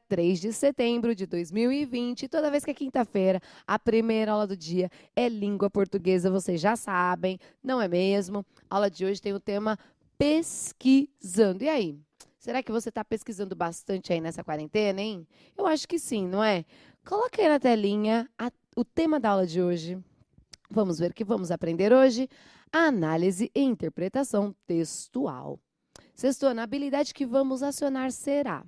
3 de setembro de 2020. Toda vez que é quinta-feira, a primeira aula do dia é língua portuguesa, vocês já sabem, não é mesmo? A aula de hoje tem o tema pesquisando. E aí? Será que você está pesquisando bastante aí nessa quarentena, hein? Eu acho que sim, não é? Coloca aí na telinha o tema da aula de hoje. Vamos ver o que vamos aprender hoje. A análise e interpretação textual. Sextona, a habilidade que vamos acionar será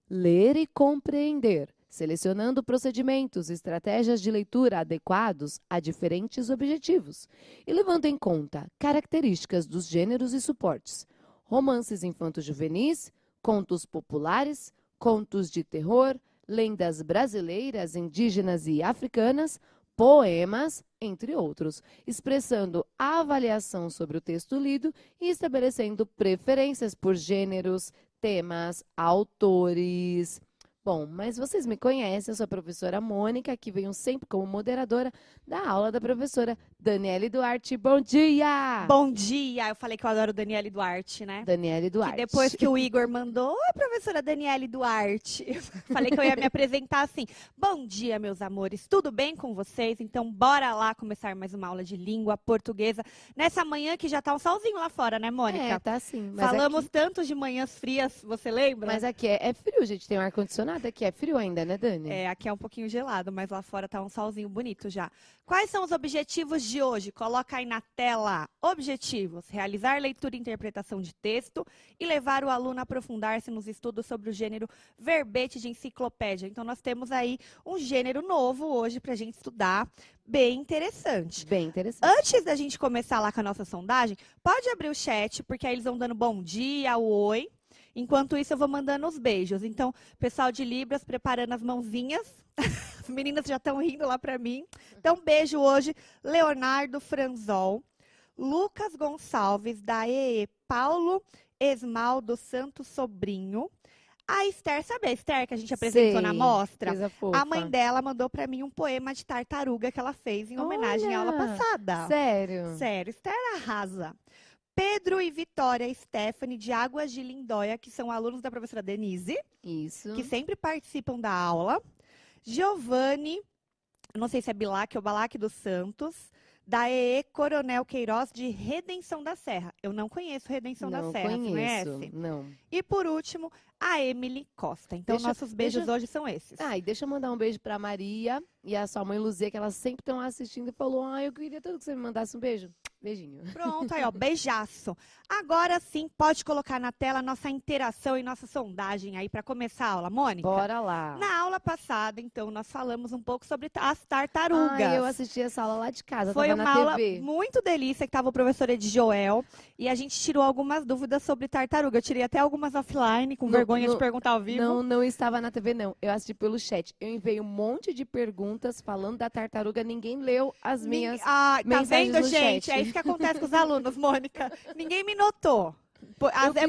ler e compreender, selecionando procedimentos e estratégias de leitura adequados a diferentes objetivos e levando em conta características dos gêneros e suportes, romances infanto-juvenis, contos populares, contos de terror, lendas brasileiras, indígenas e africanas, poemas, entre outros, expressando a avaliação sobre o texto lido e estabelecendo preferências por gêneros, temas, autores. Bom, mas vocês me conhecem, eu sou a professora Mônica, que venho sempre como moderadora da aula da professora Daniele Duarte. Bom dia! Bom dia! Eu falei que eu adoro Daniele Duarte, né? Daniele Que Duarte. depois que o Igor mandou, oi, professora Daniele Duarte. Eu falei que eu ia me apresentar assim. Bom dia, meus amores. Tudo bem com vocês? Então, bora lá começar mais uma aula de língua portuguesa. Nessa manhã que já tá um solzinho lá fora, né, Mônica? Tá sim. Falamos tanto de manhãs frias, você lembra? Mas aqui é frio, gente. Tem um ar-condicionado aqui. É frio ainda, né, Dani? Aqui é um pouquinho gelado, mas lá fora tá um solzinho bonito já. Quais são os objetivos de hoje? Coloca aí na tela. Objetivos: realizar leitura e interpretação de texto e levar o aluno a aprofundar-se nos estudos sobre o gênero verbete de enciclopédia. Então, nós temos aí um gênero novo hoje para a gente estudar, bem interessante. Bem interessante. Antes da gente começar lá com a nossa sondagem, pode abrir o chat, porque aí eles vão dando bom dia, o oi. Enquanto isso, eu vou mandando os beijos. Então, pessoal de Libras, preparando as mãozinhas. As meninas já estão rindo lá para mim. Então, beijo hoje, Leonardo Franzol, Lucas Gonçalves, da EE, Paulo Esmaldo Santos Sobrinho. A Esther, sabe a Esther que a gente apresentou na mostra? Coisa fofa. A mãe dela mandou para mim um poema de tartaruga que ela fez em homenagem à aula passada. Sério? Sério, Esther arrasa. Pedro e Vitória Stephanie, de Águas de Lindóia, que são alunos da professora Denise. Isso. Que sempre participam da aula. Giovanni, não sei se é Bilac ou Balac dos Santos, da EE Coronel Queiroz, de Redenção da Serra. Eu não conheço Redenção da Serra, você conhece? Não. E por último, a Emily Costa. Então, nossos beijos hoje são esses. E deixa eu mandar um beijo pra Maria e a sua mãe Luzia, que elas sempre estão assistindo e falou: eu queria tanto que você me mandasse um beijo. Beijinho. Pronto, aí, ó, beijaço. Agora sim, pode colocar na tela a nossa interação e nossa sondagem aí para começar a aula, Mônica? Bora lá. Na aula passada, então, nós falamos um pouco sobre as tartarugas. Eu assisti essa aula lá de casa, Foi tava uma na aula TV. muito delícia, que estava o professor Ed Joel, e a gente tirou algumas dúvidas sobre tartaruga. Eu tirei até algumas offline, com vergonha de perguntar ao vivo. Não estava na TV, não. Eu assisti pelo chat. Eu enviei um monte de perguntas falando da tartaruga, ninguém leu as minhas mensagens tá vendo, no gente? chat. É isso que acontece com os alunos, Mônica. Ninguém me notou.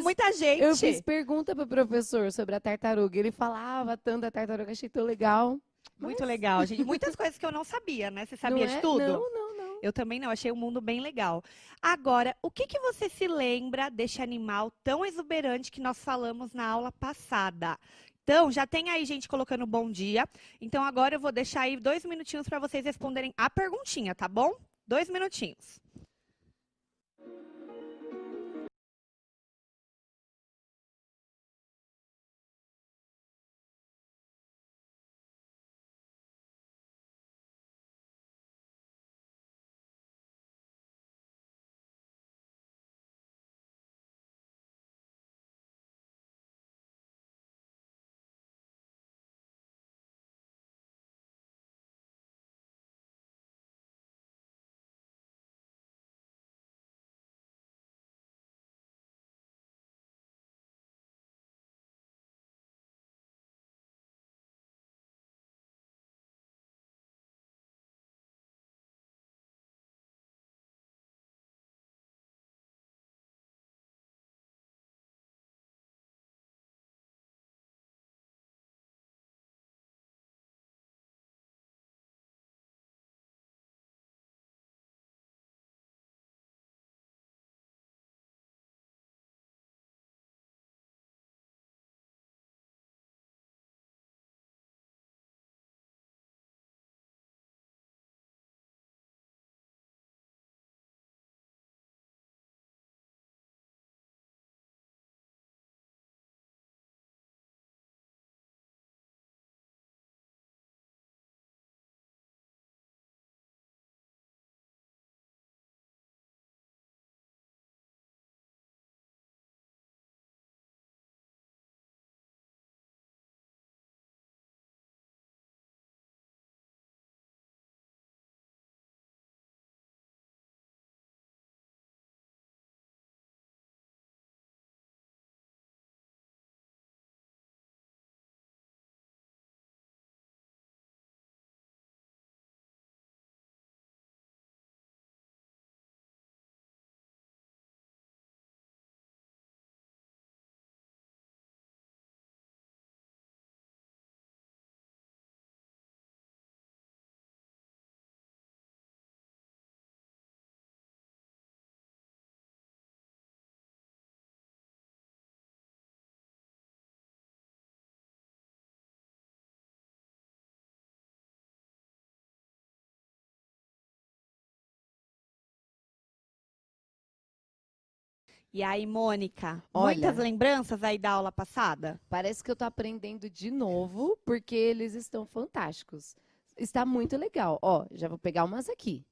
Muita gente. Eu fiz pergunta pro professor sobre a tartaruga. Ele falava tanto da tartaruga, achei tão legal. Muito legal, gente. Muitas coisas que eu não sabia, né? Você sabia de tudo? Não. Eu também não, achei o mundo bem legal. Agora, o que você se lembra deste animal tão exuberante que nós falamos na aula passada? Então, já tem aí gente colocando bom dia. Então, agora eu vou deixar aí 2 minutinhos para vocês responderem a perguntinha, tá bom? 2 minutinhos. E aí, Mônica, Olha, muitas lembranças aí da aula passada? parece que eu tô aprendendo de novo, porque eles estão fantásticos. Está muito legal. Ó, já vou pegar umas aqui.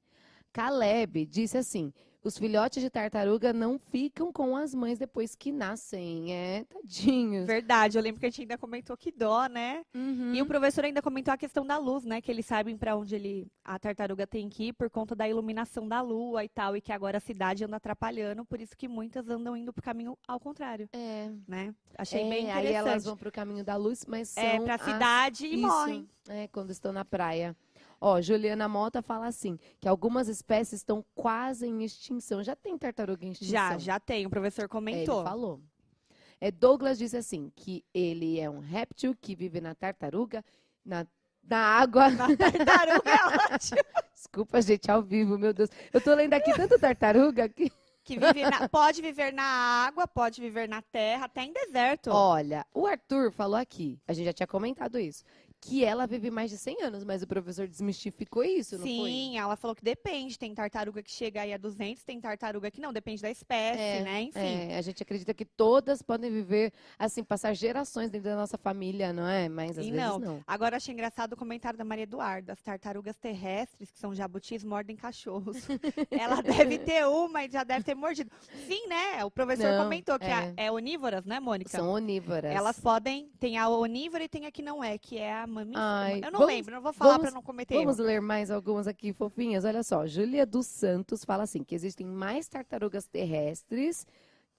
Caleb disse assim: os filhotes de tartaruga não ficam com as mães depois que nascem. É, tadinhos. Verdade, eu lembro que a gente ainda comentou que dó, né? Uhum. E o professor ainda comentou a questão da luz, né? Que eles sabem para onde a tartaruga tem que ir por conta da iluminação da lua e tal, e que agora a cidade anda atrapalhando, por isso que muitas andam indo pro caminho ao contrário, É. né? Achei bem Aí elas interessante. vão pro caminho da luz, mas são É, pra cidade e Isso, morrem. quando estão na praia. Ó, Juliana Mota fala assim, que algumas espécies estão quase em extinção. Já tem tartaruga em extinção? Já tem, o professor Ele comentou. falou. Douglas disse assim, que ele é um réptil que vive na tartaruga, na água. Na tartaruga é ótimo. Desculpa, gente, ao vivo, meu Deus. Eu tô lendo aqui tanto tartaruga que... Que pode viver na água, pode viver na terra, até em deserto. Olha, o Arthur falou aqui, a gente já tinha comentado isso, que ela vive mais de 100 anos, mas o professor desmistificou isso, não foi? Sim, ela falou que depende. Tem tartaruga que chega aí a 200, tem tartaruga que não, depende da espécie, né? Enfim. A gente acredita que todas podem viver, assim, passar gerações dentro da nossa família, não é? Mas às E vezes não. não. Agora achei engraçado o comentário da Maria Eduarda. As tartarugas terrestres, que são jabutis, mordem cachorros. Ela deve ter uma e já deve ter mordido. Sim, né? O professor Não, comentou que é onívoras, né, Mônica? São onívoras. Elas podem, tem a onívora e tem a que não é, que é a mamífera. Ai, Eu não lembro, não vou falar vamos- para não cometer Vamos erro. ler mais algumas aqui fofinhas. Olha só, Júlia dos Santos fala assim, que existem mais tartarugas terrestres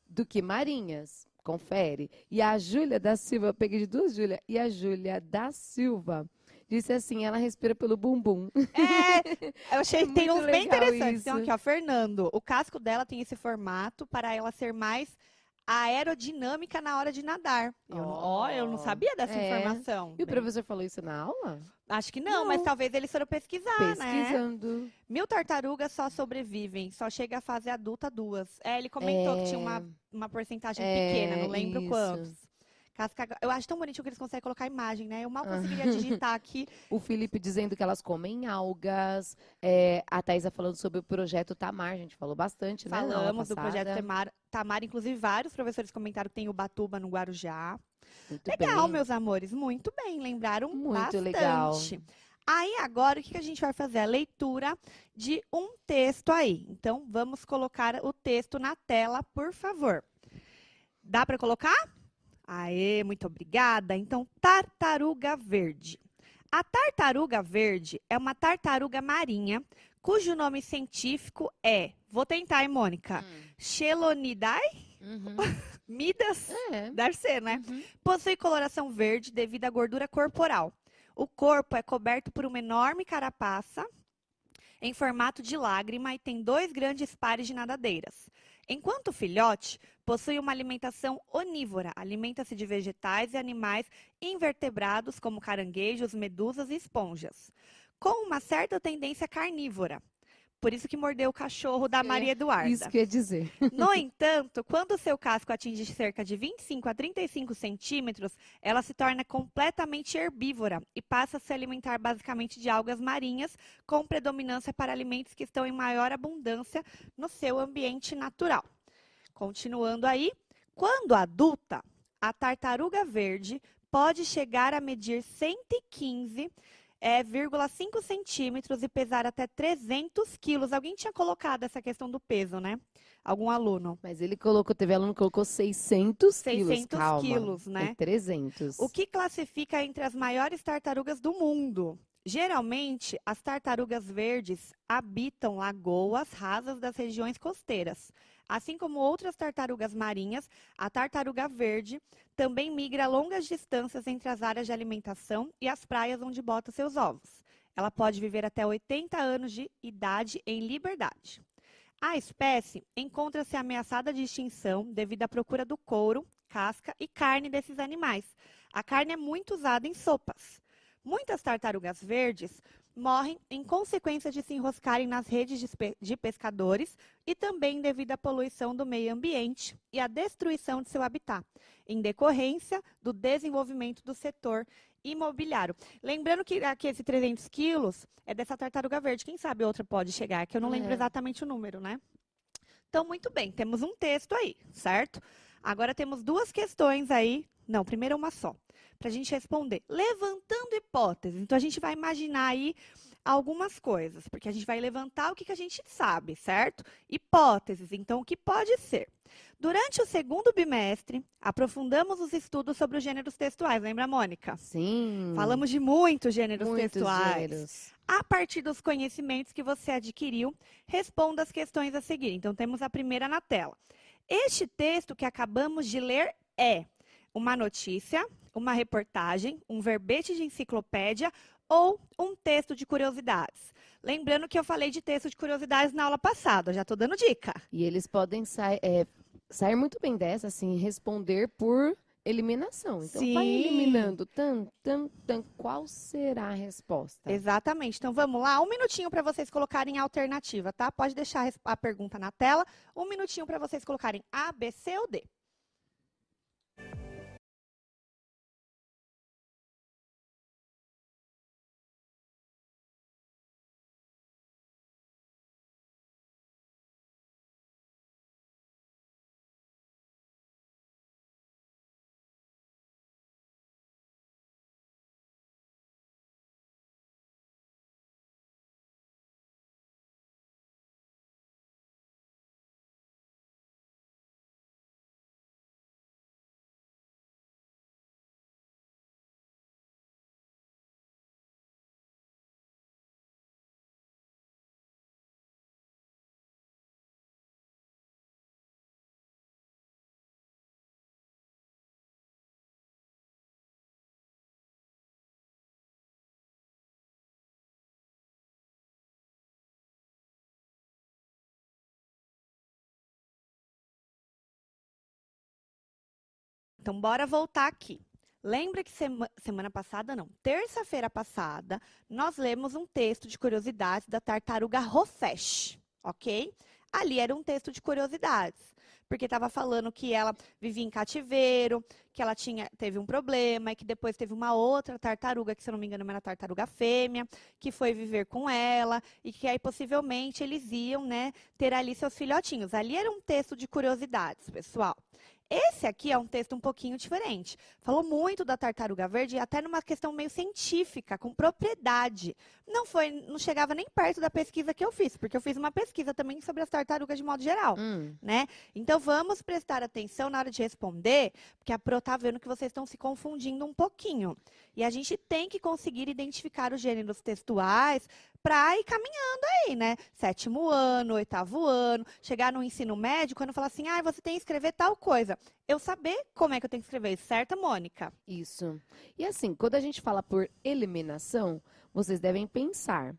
do que marinhas. Confere. E a Júlia da Silva, eu peguei de duas Júlia, e a Júlia da Silva disse assim, ela respira pelo bumbum. Eu achei que tem muito uns bem legal interessantes. Então, isso. aqui, ó, Fernando, o casco dela tem esse formato para ela ser mais aerodinâmica na hora de nadar. Eu não sabia dessa informação. E o professor falou isso na aula? Acho que não, mas talvez eles foram pesquisar, né? Pesquisando. 1000 tartarugas só sobrevivem, só chega à fase adulta 2. Ele comentou que tinha uma porcentagem pequena, não lembro isso. quantos. Eu acho tão bonitinho que eles conseguem colocar imagem, né? Eu mal conseguiria digitar aqui. O Felipe dizendo que elas comem algas. A Thaisa falando sobre o projeto Tamar, a gente falou bastante, né? na aula Falamos do passada. projeto Tamar, inclusive vários professores comentaram que tem Ubatuba no Guarujá. Muito Legal, bem. meus amores, muito bem, lembraram Muito bastante. legal. Aí agora o que a gente vai fazer? A leitura de um texto aí. Então vamos colocar o texto na tela, por favor. Dá para colocar? Aê, muito obrigada. Então, tartaruga verde. A tartaruga verde é uma tartaruga marinha, cujo nome científico é, vou tentar, hein, Mônica? Chelonidae? Uhum. Midas? É. Deve ser, né? Uhum. Possui coloração verde devido à gordura corporal. O corpo é coberto por uma enorme carapaça em formato de lágrima e tem 2 grandes pares de nadadeiras. Enquanto filhote, possui uma alimentação onívora, alimenta-se de vegetais e animais invertebrados como caranguejos, medusas e esponjas, com uma certa tendência carnívora. Por isso que mordeu o cachorro da Maria Eduarda. Isso que eu ia dizer. No entanto, quando o seu casco atinge cerca de 25 a 35 centímetros, ela se torna completamente herbívora e passa a se alimentar basicamente de algas marinhas, com predominância para alimentos que estão em maior abundância no seu ambiente natural. Continuando aí, quando adulta, a tartaruga verde pode chegar a medir 115,5 centímetros e pesar até 300 quilos. Alguém tinha colocado essa questão do peso, né? Algum aluno. Mas ele colocou, teve aluno que colocou 600 quilos. 600 Calma. quilos, né? É 300. O que classifica entre as maiores tartarugas do mundo. Geralmente, as tartarugas verdes habitam lagoas rasas das regiões costeiras. Assim como outras tartarugas marinhas, a tartaruga verde também migra longas distâncias entre as áreas de alimentação e as praias onde bota seus ovos. Ela pode viver até 80 anos de idade em liberdade. A espécie encontra-se ameaçada de extinção devido à procura do couro, casca e carne desses animais. A carne é muito usada em sopas. Muitas tartarugas verdes morrem em consequência de se enroscarem nas redes de pescadores e também devido à poluição do meio ambiente e à destruição de seu habitat, em decorrência do desenvolvimento do setor imobiliário. Lembrando que aqui esse 300 quilos é dessa tartaruga verde. Quem sabe outra pode chegar, que eu não lembro exatamente o número, né? Então, muito bem, temos um texto aí, certo? Agora temos duas questões aí. Não, primeiro uma só, para a gente responder. Levantando hipóteses. Então, a gente vai imaginar aí algumas coisas, porque a gente vai levantar o que a gente sabe, certo? Hipóteses, então, o que pode ser? Durante o segundo bimestre, aprofundamos os estudos sobre os gêneros textuais, lembra, Mônica? Sim. Falamos de muitos gêneros textuais. Gêneros. A partir dos conhecimentos que você adquiriu, responda as questões a seguir. Então, temos a primeira na tela. Este texto que acabamos de ler é uma notícia, uma reportagem, um verbete de enciclopédia ou um texto de curiosidades. Lembrando que eu falei de texto de curiosidades na aula passada, já estou dando dica. E eles podem sair muito bem dessa, assim, responder por eliminação. Então, vai eliminando. Qual será a resposta? Exatamente. Então, vamos lá. Um minutinho para vocês colocarem a alternativa, tá? Pode deixar a pergunta na tela. Um minutinho para vocês colocarem A, B, C ou D. Então, bora voltar aqui. Lembra que semana passada, não, terça-feira passada, nós lemos um texto de curiosidades da tartaruga Rofesh, ok? Ali era um texto de curiosidades, porque estava falando que ela vivia em cativeiro, que ela teve um problema, e que depois teve uma outra tartaruga, que se eu não me engano era tartaruga fêmea, que foi viver com ela, e que aí possivelmente eles iam, né, ter ali seus filhotinhos. Ali era um texto de curiosidades, pessoal. Esse aqui é um texto um pouquinho diferente. Falou muito da tartaruga verde, até numa questão meio científica, com propriedade. Não chegava nem perto da pesquisa que eu fiz, porque eu fiz uma pesquisa também sobre as tartarugas de modo geral, né? Então, vamos prestar atenção na hora de responder, porque a Pro tá vendo que vocês estão se confundindo um pouquinho. E a gente tem que conseguir identificar os gêneros textuais para ir caminhando aí, né? 7º ano, 8º ano, chegar no ensino médio, quando falar assim, você tem que escrever tal coisa. Eu saber como é que eu tenho que escrever, certo, Mônica? Isso. E assim, quando a gente fala por eliminação, vocês devem pensar,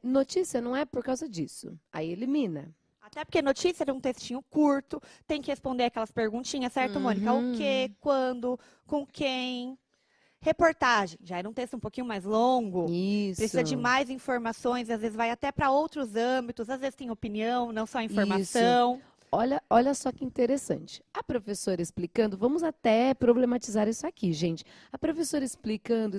notícia não é por causa disso. Aí elimina. Até porque notícia é um textinho curto, tem que responder aquelas perguntinhas, certo, Mônica? O quê, quando, com quem... Reportagem, já era um texto um pouquinho mais longo. Isso. Precisa de mais informações, às vezes vai até para outros âmbitos, às vezes tem opinião, não só informação. Isso. Olha só que interessante. A professora explicando, vamos até problematizar isso aqui, gente. A professora explicando,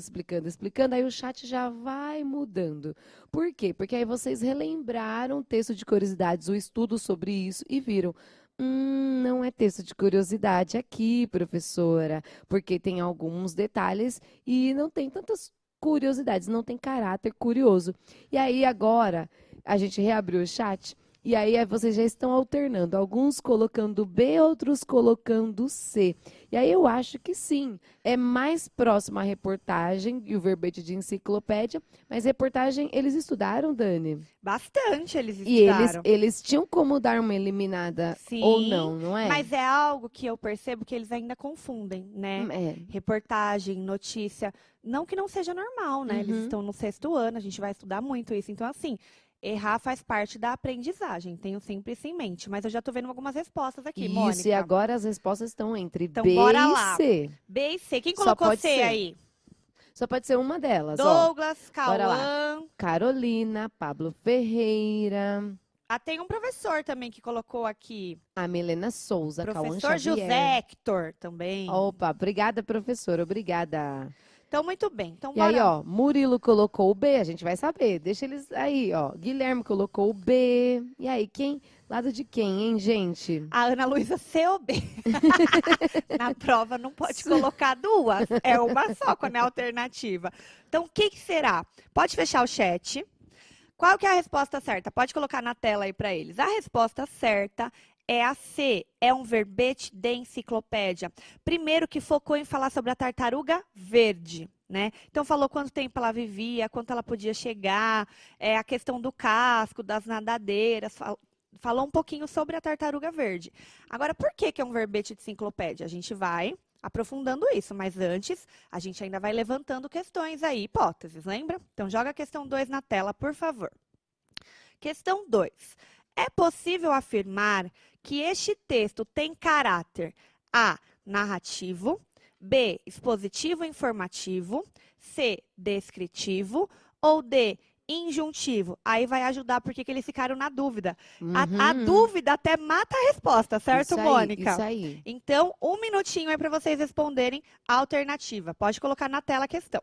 aí o chat já vai mudando. Por quê? Porque aí vocês relembraram o texto de curiosidades, o estudo sobre isso e viram. Não é texto de curiosidade aqui, professora, porque tem alguns detalhes e não tem tantas curiosidades, não tem caráter curioso. E aí agora a gente reabriu o chat e aí vocês já estão alternando, alguns colocando B, outros colocando C. E aí eu acho que sim, é mais próximo à reportagem e o verbete de enciclopédia, mas reportagem eles estudaram, Dani? Bastante eles estudaram. E eles tinham como dar uma eliminada ou não é? Mas é algo que eu percebo que eles ainda confundem, né? Reportagem, notícia, não que não seja normal, né? Eles estão no 6º ano, a gente vai estudar muito isso. Então, assim, errar faz parte da aprendizagem, tenho sempre isso em mente. Mas eu já estou vendo algumas respostas aqui, Mônica. Isso, e agora as respostas estão entre então, B bora e lá. C. B e C. Quem colocou C aí? Só pode ser uma delas, Douglas, Cauã, Carolina, Pablo Ferreira. Tem um professor também que colocou aqui. A Milena Souza, Cauã Professor Xavier. José Hector também. Opa, obrigada, professora, obrigada. Então, muito bem. Então, E aí, bora. ó, Murilo colocou o B, a gente vai saber. Deixa eles aí, ó. Guilherme colocou o B. E aí, quem? Lado de quem, hein, gente? A Ana Luísa C ou B? Na prova não pode colocar duas, é uma só quando é alternativa. Então, o que que será? Pode fechar o chat. Qual que é a resposta certa? Pode colocar na tela aí para eles. A resposta certa é a C, é um verbete de enciclopédia. Primeiro que focou em falar sobre a tartaruga verde, né? Então falou quanto tempo ela vivia, quanto ela podia chegar, a questão do casco, das nadadeiras, falou um pouquinho sobre a tartaruga verde. Agora, por que que é um verbete de enciclopédia? A gente vai aprofundando isso, mas antes a gente ainda vai levantando questões aí, hipóteses, lembra? Então joga a questão 2 na tela, por favor. Questão 2. É possível afirmar que este texto tem caráter A, narrativo, B, expositivo informativo, C, descritivo ou D, injuntivo? Aí vai ajudar porque que eles ficaram na dúvida. A dúvida até mata a resposta, certo, Isso aí, Mônica? isso aí. Então, 1 minutinho aí para vocês responderem a alternativa. Pode colocar na tela a questão.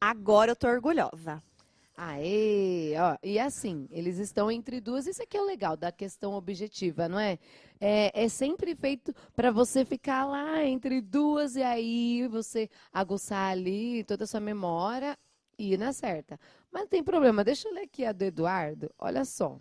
Agora eu tô orgulhosa. Aê, ó, e assim, eles estão entre duas, isso aqui é o legal da questão objetiva, não é? É sempre feito para você ficar lá entre duas e aí você aguçar ali toda a sua memória e ir na certa. Mas não tem problema, deixa eu ler aqui a do Eduardo, olha só.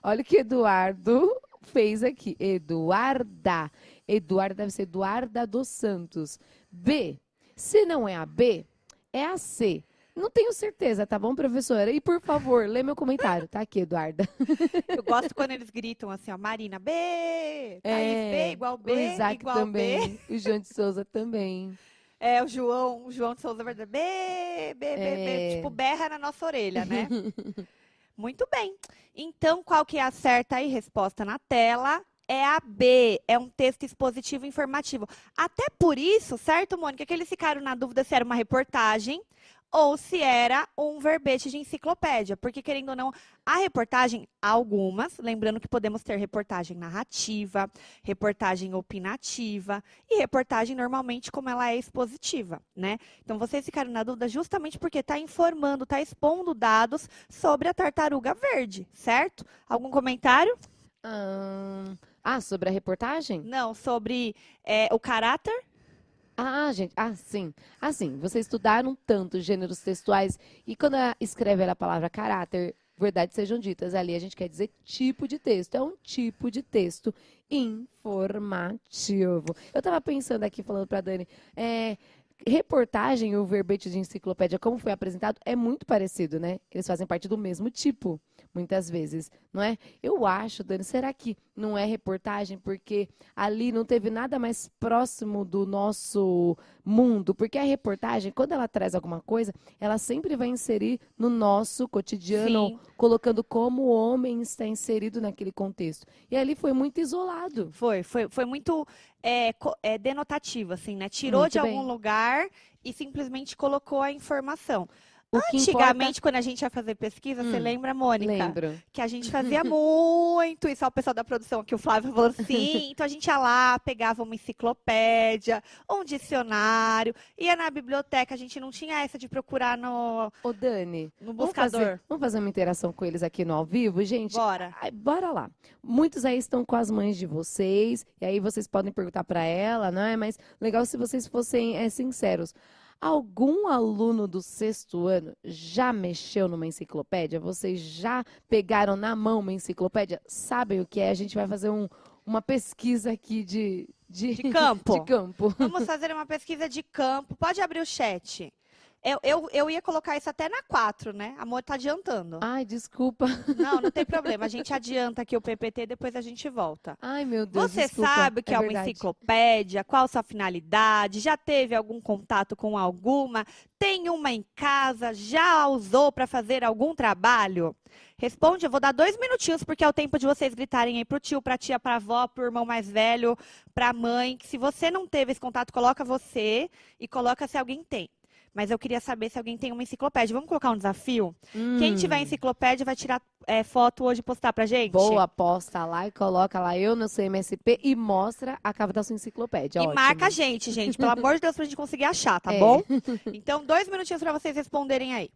Olha o que Eduardo fez aqui. Eduarda. Eduarda deve ser Eduarda dos Santos. B. Se não é a B, é a C. Não tenho certeza, tá bom, professora? E, por favor, lê meu comentário. Tá aqui, Eduarda. Eu gosto quando eles gritam assim, ó, Marina, B, Thaís, B igual B, o Isaac igual também. O João de Souza também. B. O João de Souza, verdade, B, tipo, berra na nossa orelha, né? Muito bem. Então, qual que é a certa aí? Resposta na tela. É a B, é um texto expositivo informativo. Até por isso, certo, Mônica, que eles ficaram na dúvida se era uma reportagem ou se era um verbete de enciclopédia. Porque, querendo ou não, a reportagem, algumas, lembrando que podemos ter reportagem narrativa, reportagem opinativa e reportagem, normalmente, como ela é expositiva, né? Então, vocês ficaram na dúvida justamente porque está informando, está expondo dados sobre a tartaruga verde, certo? Algum comentário? Sobre a reportagem? Não, sobre o caráter? Gente, sim. Assim, vocês estudaram tanto gêneros textuais e quando escreve a palavra caráter, verdade sejam ditas, ali a gente quer dizer tipo de texto. É um tipo de texto informativo. Eu estava pensando aqui, falando para Dani, reportagem e o verbete de enciclopédia, como foi apresentado, é muito parecido, né? Eles fazem parte do mesmo tipo, muitas vezes, não é? Eu acho, Dani, será que não é reportagem porque ali não teve nada mais próximo do nosso mundo? Porque a reportagem, quando ela traz alguma coisa, ela sempre vai inserir no nosso cotidiano, Sim. colocando como o homem está inserido naquele contexto. E ali foi muito isolado. Foi muito denotativo, assim, né? Tirou Muito de bem. algum lugar e simplesmente colocou a informação. O que Antigamente, quando a gente ia fazer pesquisa, você lembra, Mônica? Lembro. Que a gente fazia muito isso. Ó, o pessoal da produção aqui, o Flávio falou assim. Então a gente ia lá, pegava uma enciclopédia, um dicionário, ia na biblioteca. A gente não tinha essa de procurar no Ô, Dani, buscador. vamos fazer uma interação com eles aqui no ao vivo, gente? Bora. Ai, bora lá. Muitos aí estão com as mães de vocês, e aí vocês podem perguntar para ela, né? Mas legal se vocês fossem sinceros. Algum aluno do 6º ano já mexeu numa enciclopédia? Vocês já pegaram na mão uma enciclopédia? Sabem o que é? A gente vai fazer uma pesquisa aqui De campo. de campo. Vamos fazer uma pesquisa de campo. Pode abrir o chat. Eu ia colocar isso até na 4, né? Amor, tá adiantando. Ai, desculpa. Não tem problema. A gente adianta aqui o PPT, depois a gente volta. Ai, meu Deus, Você desculpa. sabe o que é uma verdade. enciclopédia? Qual sua finalidade? Já teve algum contato com alguma? Tem uma em casa? Já a usou para fazer algum trabalho? Responde, eu vou dar 2 minutinhos, porque é o tempo de vocês gritarem aí pro tio, pra tia, pra avó, pro irmão mais velho, pra mãe. Que se você não teve esse contato, coloca você e coloca se alguém tem. Mas eu queria saber se alguém tem uma enciclopédia. Vamos colocar um desafio? Quem tiver enciclopédia vai tirar foto hoje e postar pra gente? Boa, posta lá e coloca lá eu no seu MSP e mostra a capa da sua enciclopédia. E Ótimo. marca a gente, pelo amor de Deus, pra gente conseguir achar, tá É. bom? Então, 2 minutinhos pra vocês responderem aí.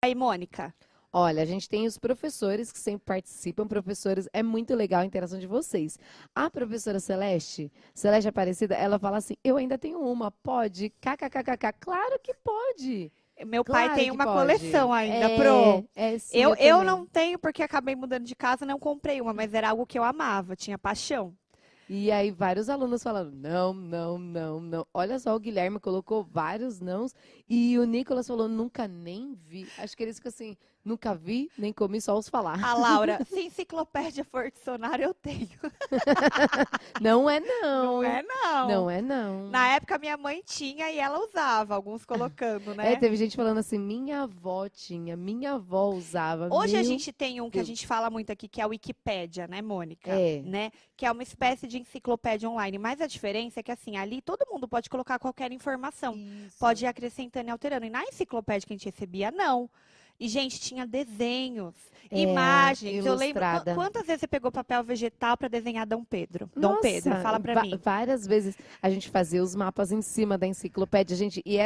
Aí, Mônica. Olha, a gente tem os professores que sempre participam, professores, é muito legal a interação de vocês. A professora Celeste Aparecida, ela fala assim, eu ainda tenho uma, pode? KKKKK, claro que pode. Meu Claro pai tem que uma pode. coleção ainda, É, Pro. sim, Eu também. não tenho porque acabei mudando de casa, não comprei uma, mas era algo que eu amava, tinha paixão. E aí vários alunos falando, não, não, não, não. Olha só, o Guilherme colocou vários nãos e o Nicolas falou, nunca nem vi. Acho que eles ficam assim, nunca vi, nem comi, só os falar. A Laura, se enciclopédia for dicionário, eu tenho. Não é não. Não é, não. Não é não. Na época, minha mãe tinha e ela usava, alguns colocando, né? É, teve gente falando assim, minha avó tinha, minha avó usava. Hoje a meu gente tem um que a Deus. gente fala muito aqui, que é a Wikipédia, né, Mônica? É. Né? Que é uma espécie de enciclopédia online. Mas a diferença é que, assim, ali todo mundo pode colocar qualquer informação. Isso. Pode ir acrescentando e alterando. E na enciclopédia que a gente recebia, não. E, gente, tinha desenhos, É, imagens. Eu lembro, ilustrada. quantas vezes você pegou papel vegetal para desenhar Dom Pedro? Dom Nossa, Pedro, fala para mim. Várias vezes a gente fazia os mapas em cima da enciclopédia, gente, e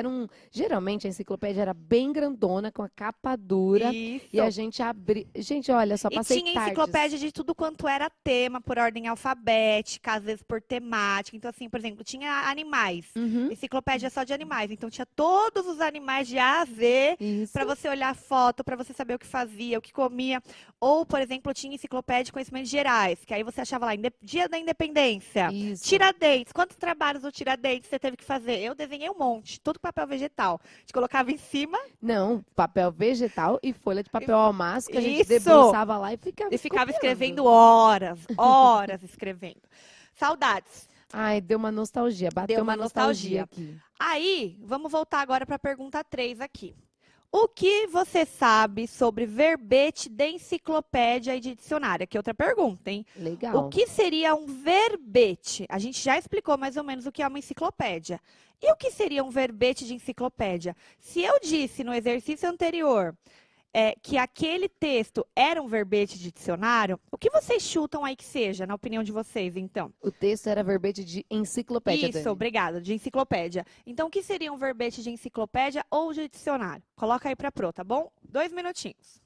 geralmente a enciclopédia era bem grandona, com a capa dura, Isso. e a gente abria, gente, olha, só E passei tinha tardes. enciclopédia de tudo quanto era tema, por ordem alfabética, às vezes por temática. Então, assim, por exemplo, tinha animais. Uhum, Enciclopédia só de animais. Então, tinha todos os animais de A a Z, isso. para você olhar foto, para você saber o que fazia, o que comia. Ou, por exemplo, tinha enciclopédia de conhecimentos gerais, que aí você achava lá, Dia da Independência, Isso. Tiradentes. Quantos trabalhos do Tiradentes você teve que fazer? Eu desenhei um monte, tudo com papel vegetal. A gente colocava em cima Não, papel vegetal e folha de papel almaço que a gente Isso. debruçava lá e ficava e ficava copiando. escrevendo horas escrevendo. Saudades. Ai, deu uma nostalgia, bateu Deu uma uma nostalgia nostalgia. aqui. Aí, vamos voltar agora para a pergunta 3 aqui. O que você sabe sobre verbete de enciclopédia e de dicionário? Aqui outra pergunta, hein? Legal. O que seria um verbete? A gente já explicou mais ou menos o que é uma enciclopédia. E o que seria um verbete de enciclopédia? Se eu disse no exercício anterior que aquele texto era um verbete de dicionário, o que vocês chutam aí que seja, na opinião de vocês, então? O texto era verbete de enciclopédia, Isso, Dani. obrigada, de enciclopédia. Então, o que seria um verbete de enciclopédia ou de dicionário? Coloca aí para pro, tá bom? 2 minutinhos.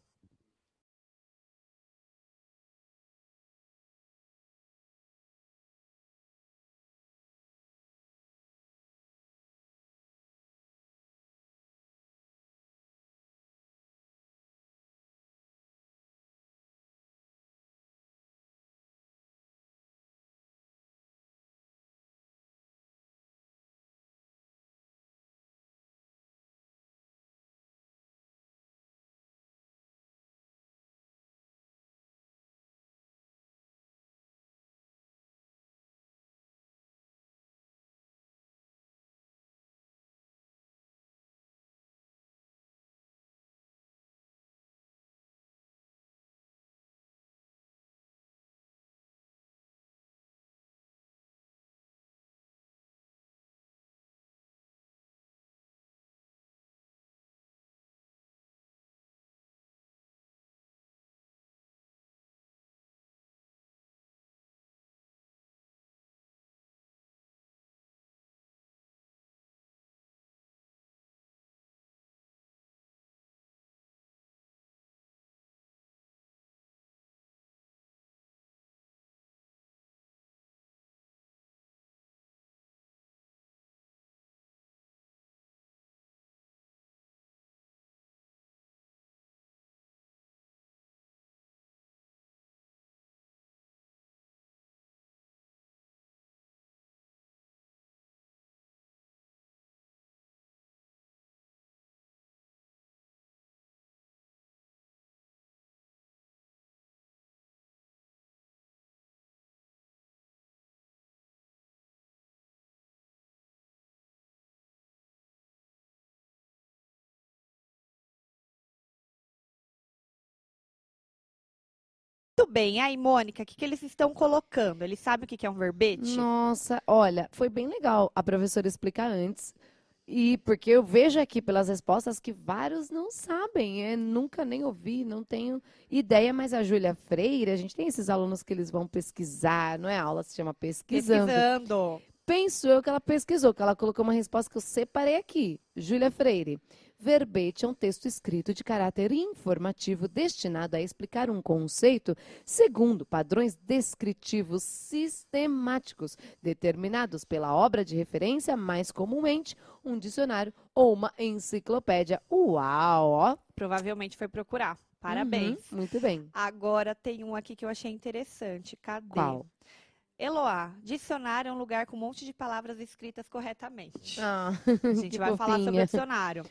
Muito bem. E aí, Mônica, o que eles estão colocando? Eles sabem o que é um verbete? Nossa, olha, foi bem legal a professora explicar antes. E porque eu vejo aqui pelas respostas que vários não sabem, nunca nem ouvi, não tenho ideia, mas a Júlia Freire, a gente tem esses alunos que eles vão pesquisar, não é aula, se chama pesquisando. Pesquisando. Penso eu que ela pesquisou, que ela colocou uma resposta que eu separei aqui. Júlia Freire. Verbete é um texto escrito de caráter informativo destinado a explicar um conceito segundo padrões descritivos sistemáticos determinados pela obra de referência, mais comumente um dicionário ou uma enciclopédia. Uau, ó. Provavelmente foi procurar. Parabéns. Muito bem. Agora tem um aqui que eu achei interessante. Cadê? Qual? Eloá, dicionário é um lugar com um monte de palavras escritas corretamente. Ah, A gente que vai falar sobre fofinha. o dicionário.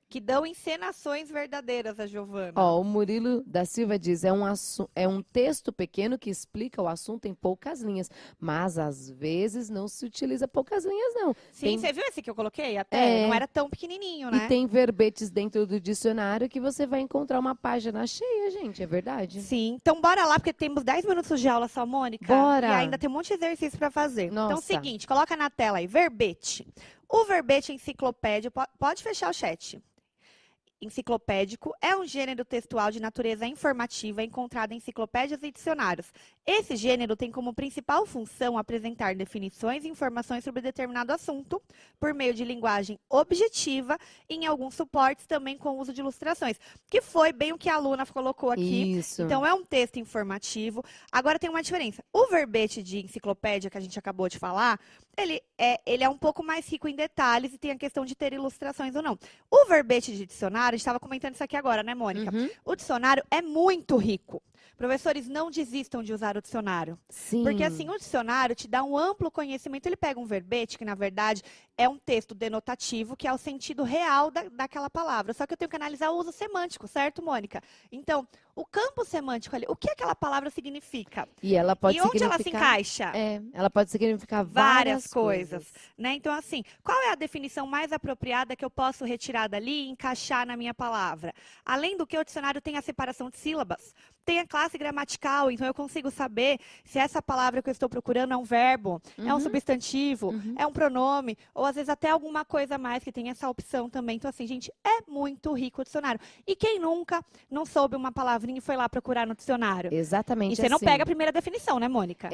Que dão encenações verdadeiras a Giovana. Ó, o Murilo da Silva diz, é um texto pequeno que explica o assunto em poucas linhas, mas às vezes não se utiliza poucas linhas, não. Sim, você viu esse que eu coloquei? Até não era tão pequenininho, né? E tem verbetes dentro do dicionário que você vai encontrar uma página cheia, gente, é verdade? Sim, então bora lá, porque temos 10 minutos de aula só, Mônica. Bora! E ainda tem um monte de exercício para fazer. Nossa. Então, seguinte, coloca na tela aí, verbete. O verbete enciclopédia, pode fechar o chat. Enciclopédico é um gênero textual de natureza informativa encontrado em enciclopédias e dicionários. Esse gênero tem como principal função apresentar definições e informações sobre determinado assunto, por meio de linguagem objetiva e em alguns suportes também com o uso de ilustrações, que foi bem o que a aluna colocou aqui. Isso. Então, é um texto informativo. Agora, tem uma diferença. O verbete de enciclopédia, que a gente acabou de falar, ele é um pouco mais rico em detalhes e tem a questão de ter ilustrações ou não. O verbete de dicionário, a gente estava comentando isso aqui agora, né, Mônica? Uhum. O dicionário é muito rico. Professores, não desistam de usar o dicionário. Sim. Porque assim, o dicionário te dá um amplo conhecimento. Ele pega um verbete, que na verdade é um texto denotativo, que é o sentido real daquela palavra. Só que eu tenho que analisar o uso semântico, certo, Mônica? Então, o campo semântico ali, o que aquela palavra significa? E ela pode E onde significar... ela se encaixa? Ela pode significar Várias várias coisas, né? Então, assim, qual é a definição mais apropriada que eu posso retirar dali e encaixar na minha palavra? Além do que o dicionário tem a separação de sílabas, tem a classe gramatical, então eu consigo saber se essa palavra que eu estou procurando é um verbo, é um substantivo, é um pronome, ou às vezes até alguma coisa a mais que tem essa opção também. Então, assim, gente, é muito rico o dicionário. E quem nunca não soube uma palavrinha e foi lá procurar no dicionário? Exatamente E você não assim. pega a primeira definição, né, Mônica?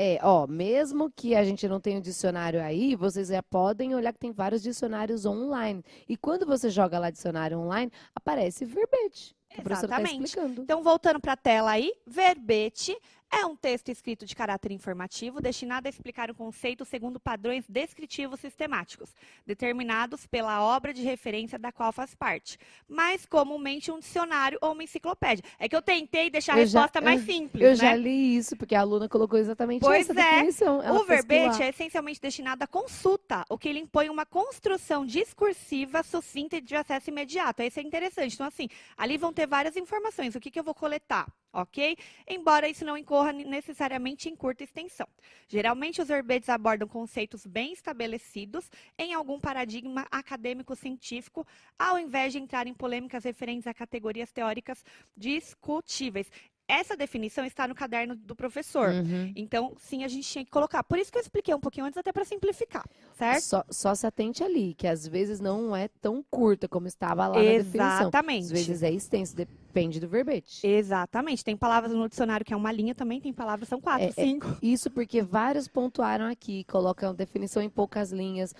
Mesmo que a gente não tenha um dicionário aí, vocês já podem olhar que tem vários dicionários online. E quando você joga lá dicionário online, aparece verbete. Que a professora está Exatamente. explicando. Então, voltando para a tela aí, verbete é um texto escrito de caráter informativo destinado a explicar um conceito segundo padrões descritivos sistemáticos, determinados pela obra de referência da qual faz parte, mais comumente um dicionário ou uma enciclopédia. É que eu tentei deixar a resposta mais simples, Eu né? já li isso, porque a aluna colocou exatamente Pois essa definição. O verbete é essencialmente destinado à consulta, o que ele impõe uma construção discursiva, sucinta e de acesso imediato. Isso é interessante. Então, assim, ali vão ter várias informações. O que eu vou coletar? Ok? Embora isso não incorra necessariamente em curta extensão. Geralmente, os verbetes abordam conceitos bem estabelecidos em algum paradigma acadêmico-científico, ao invés de entrar em polêmicas referentes a categorias teóricas discutíveis. Essa definição está no caderno do professor. Então, sim, a gente tinha que colocar. Por isso que eu expliquei um pouquinho antes, até para simplificar, certo? Só se atente ali, que às vezes não é tão curta como estava lá na definição. Exatamente. Às vezes é extenso, depende do verbete. Exatamente. Tem palavras no dicionário que é uma linha também, tem palavras que são 4, 5. Isso porque vários pontuaram aqui, colocam definição em poucas linhas,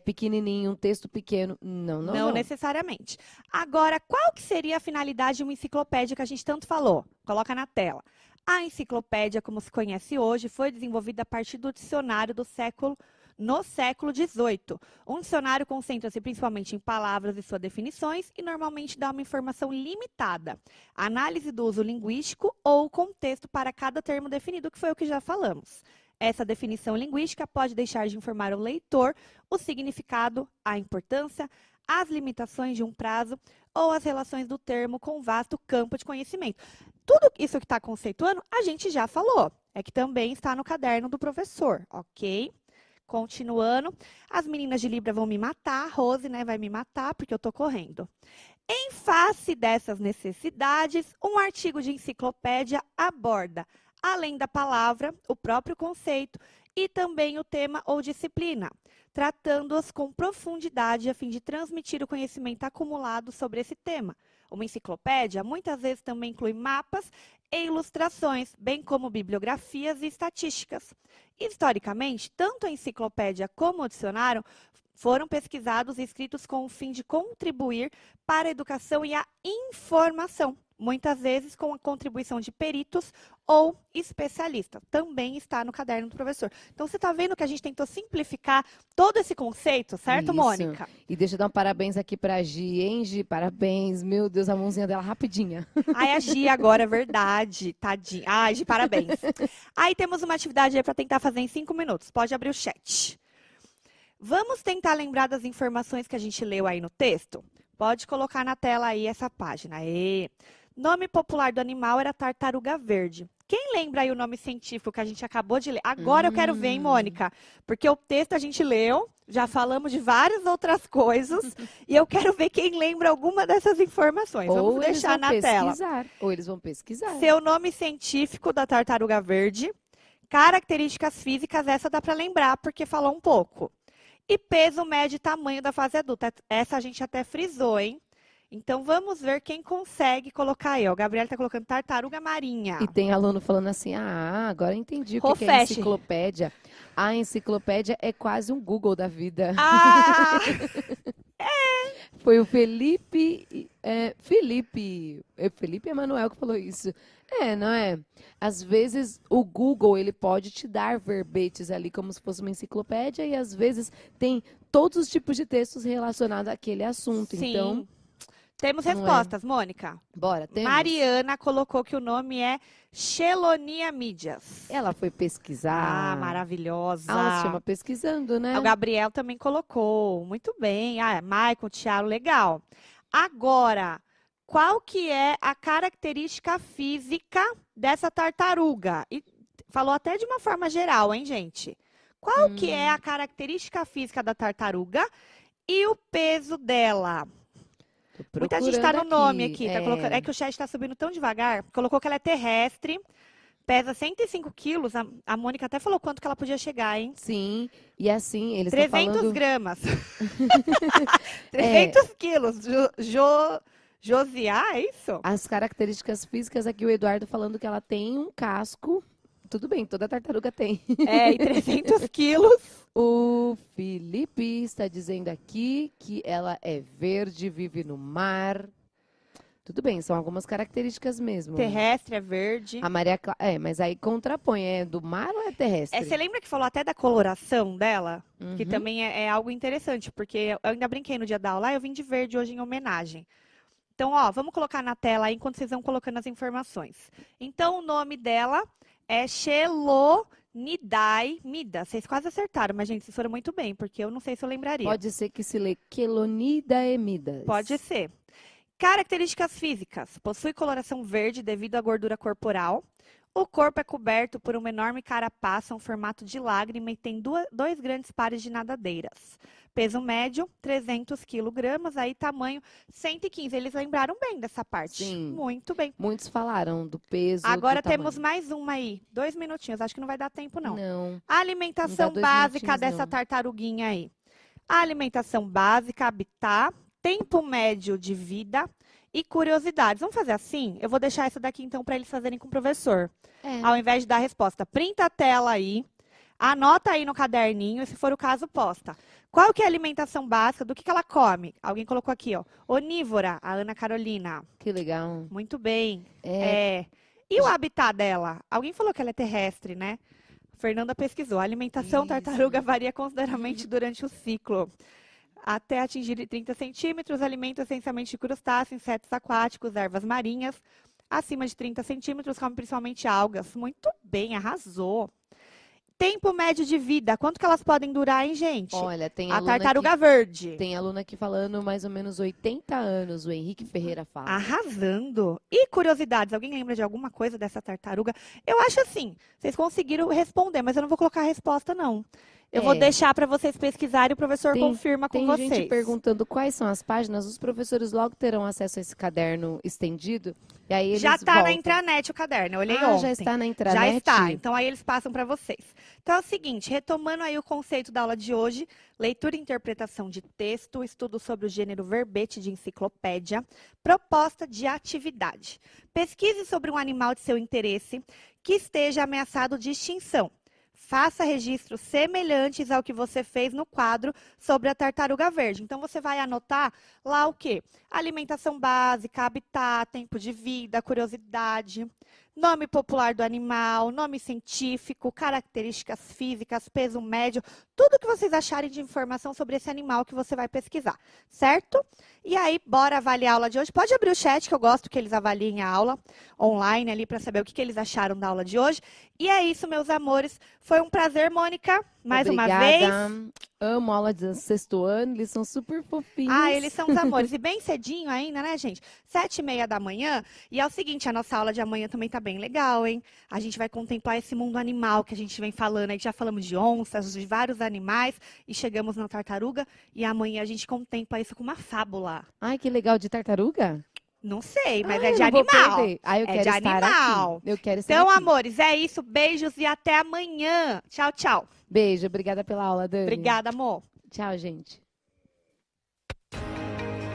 pequenininho, um texto pequeno. Não Necessariamente. Agora, qual que seria a finalidade de uma enciclopédia que a gente tanto falou? Coloca na tela. A enciclopédia, como se conhece hoje, foi desenvolvida a partir do dicionário no século XVIII. Um dicionário concentra-se principalmente em palavras e suas definições e normalmente dá uma informação limitada. Análise do uso linguístico ou contexto para cada termo definido, que foi o que já falamos. Essa definição linguística pode deixar de informar o leitor o significado, a importância, as limitações de um prazo ou as relações do termo com um vasto campo de conhecimento. Tudo isso que está conceituando, a gente já falou. É que também está no caderno do professor, ok? Continuando, as meninas de Libra vão me matar, a Rose, né, vai me matar porque eu estou correndo. Em face dessas necessidades, um artigo de enciclopédia aborda, além da palavra, o próprio conceito e também o tema ou disciplina, tratando-os com profundidade a fim de transmitir o conhecimento acumulado sobre esse tema. Uma enciclopédia muitas vezes também inclui mapas e ilustrações, bem como bibliografias e estatísticas. Historicamente, tanto a enciclopédia como o dicionário foram pesquisados e escritos com o fim de contribuir para a educação e a informação, muitas vezes com a contribuição de peritos ou especialistas. Também está no caderno do professor. Então, você está vendo que a gente tentou simplificar todo esse conceito, certo, Isso. Mônica? E deixa eu dar um parabéns aqui pra Gi, hein, Gi? Parabéns. Meu Deus, a mãozinha dela rapidinha. Ai, a Gi agora, é verdade. Tadinha. Ai, Gi, parabéns. Aí temos uma atividade para tentar fazer em 5 minutos. Pode abrir o chat. Vamos tentar lembrar das informações que a gente leu aí no texto? Pode colocar na tela aí essa página. Nome popular do animal era tartaruga verde. Quem lembra aí o nome científico que a gente acabou de ler? Agora eu quero ver, hein, Mônica? Porque o texto a gente leu, já falamos de várias outras coisas, e eu quero ver quem lembra alguma dessas informações. Vamos deixar na tela. Ou eles vão pesquisar. Seu nome científico da tartaruga verde, características físicas, essa dá para lembrar, porque falou um pouco. E peso, médio e tamanho da fase adulta. Essa a gente até frisou, hein? Então, vamos ver quem consegue colocar aí. O Gabriel está colocando tartaruga marinha. E tem aluno falando assim, agora eu entendi o que é enciclopédia. A enciclopédia é quase um Google da vida. Foi o Felipe Emanuel que falou isso. Não é? Às vezes o Google, ele pode te dar verbetes ali como se fosse uma enciclopédia e às vezes tem todos os tipos de textos relacionados àquele assunto. Sim. Então, Temos Não é. respostas, Mônica. Bora, temos? Mariana colocou que o nome é Chelonia mídias. Ela foi pesquisar. Ah, maravilhosa. Ela se chama Pesquisando, né? O Gabriel também colocou. Muito bem. Ah, Michael, Thiago, legal. Agora, qual que é a característica física dessa tartaruga? E falou até de uma forma geral, hein, gente? Qual que é a característica física da tartaruga e o peso dela? Muita gente está no nome aqui. Tá colocando, é que o chat está subindo tão devagar. Colocou que ela é terrestre, pesa 105 quilos. A Mônica até falou quanto que ela podia chegar, hein? Sim, e assim, eles estão 300 falando... gramas. 300 quilos. Josiah, é isso? As características físicas aqui, o Eduardo falando que ela tem um casco. Tudo bem, toda tartaruga tem. É, e 300 quilos. O Felipe está dizendo aqui que ela é verde, vive no mar. Tudo bem, são algumas características mesmo. Terrestre, é verde. A Maria Clara... mas aí contrapõe, é do mar ou é terrestre? Você lembra que falou até da coloração dela? Que Uhum. também é algo interessante, porque eu ainda brinquei no dia da aula, eu vim de verde hoje em homenagem. Então, ó, vamos colocar na tela aí enquanto vocês vão colocando as informações. Então, o nome dela é Chelonidae Mida. Vocês quase acertaram, mas, gente, vocês foram muito bem, porque eu não sei se eu lembraria. Pode ser que se lê Quelonidaemidas. Pode ser. Características físicas. Possui coloração verde devido à gordura corporal. O corpo é coberto por uma enorme carapaça, um formato de lágrima e tem dois grandes pares de nadadeiras. Peso médio, 300 quilogramas, aí tamanho 115. Eles lembraram bem dessa parte. Sim. Muito bem. Muitos falaram do peso, Agora do tamanho. temos mais uma aí. 2 minutinhos, acho que não vai dar tempo não. Não. A alimentação Não dá 2 básica minutinhos, dessa não. tartaruguinha aí. A alimentação básica, habitat, tempo médio de vida e curiosidades. Vamos fazer assim? Eu vou deixar essa daqui então para eles fazerem com o professor. Ao invés de dar a resposta, printa a tela aí, anota aí no caderninho e se for o caso, posta. Qual que é a alimentação básica? Do que ela come? Alguém colocou aqui, ó. Onívora, a Ana Carolina. Que legal. Muito bem. E o habitat dela? Alguém falou que ela é terrestre, né? Fernanda pesquisou. A alimentação Isso. tartaruga varia consideravelmente durante o ciclo. Até atingir 30 centímetros, alimenta essencialmente crustáceos, insetos aquáticos, ervas marinhas. Acima de 30 centímetros, come principalmente algas. Muito bem, arrasou. Tempo médio de vida, quanto que elas podem durar, hein, gente? Olha, tem A aluna tartaruga verde. Tem aluna aqui falando mais ou menos 80 anos, o Henrique Ferreira fala. Arrasando. E curiosidades, alguém lembra de alguma coisa dessa tartaruga? Eu acho assim, vocês conseguiram responder, mas eu não vou colocar a resposta, não. Eu vou deixar para vocês pesquisarem e o professor confirma com vocês. Tem gente perguntando quais são as páginas, os professores logo terão acesso a esse caderno estendido, e aí eles já está voltam. na intranet o caderno, eu olhei Ah, ontem. já está na intranet? Já está, então aí eles passam para vocês. Então é o seguinte, retomando aí o conceito da aula de hoje, leitura e interpretação de texto, estudo sobre o gênero verbete de enciclopédia, proposta de atividade. Pesquise sobre um animal de seu interesse que esteja ameaçado de extinção. Faça registros semelhantes ao que você fez no quadro sobre a tartaruga verde. Então, você vai anotar lá o quê? Alimentação básica, habitat, tempo de vida, curiosidade, nome popular do animal, nome científico, características físicas, peso médio, tudo que vocês acharem de informação sobre esse animal que você vai pesquisar, certo? E aí, bora avaliar a aula de hoje. Pode abrir o chat, que eu gosto que eles avaliem a aula online ali para saber o que eles acharam da aula de hoje. E é isso, meus amores. Foi um prazer, Mônica, mais uma vez. Amo aula de sexto ano, eles são super fofinhos. Ah, eles são os amores. E bem cedinho ainda, né, gente? 7h30 da manhã. E é o seguinte, a nossa aula de amanhã também tá bem legal, hein? A gente vai contemplar esse mundo animal que a gente vem falando. Aí já falamos de onças, de vários animais. E chegamos na tartaruga. E amanhã a gente contempla isso com uma fábula. Ai, que legal. De tartaruga? Não sei, mas Ai, é de não vou animal. perder. Ai, eu É quero de estar animal. aqui. Eu quero estar Então, aqui. amores, é isso. Beijos e até amanhã. Tchau, tchau. Beijo, obrigada pela aula, Dani. Obrigada, amor. Tchau, gente.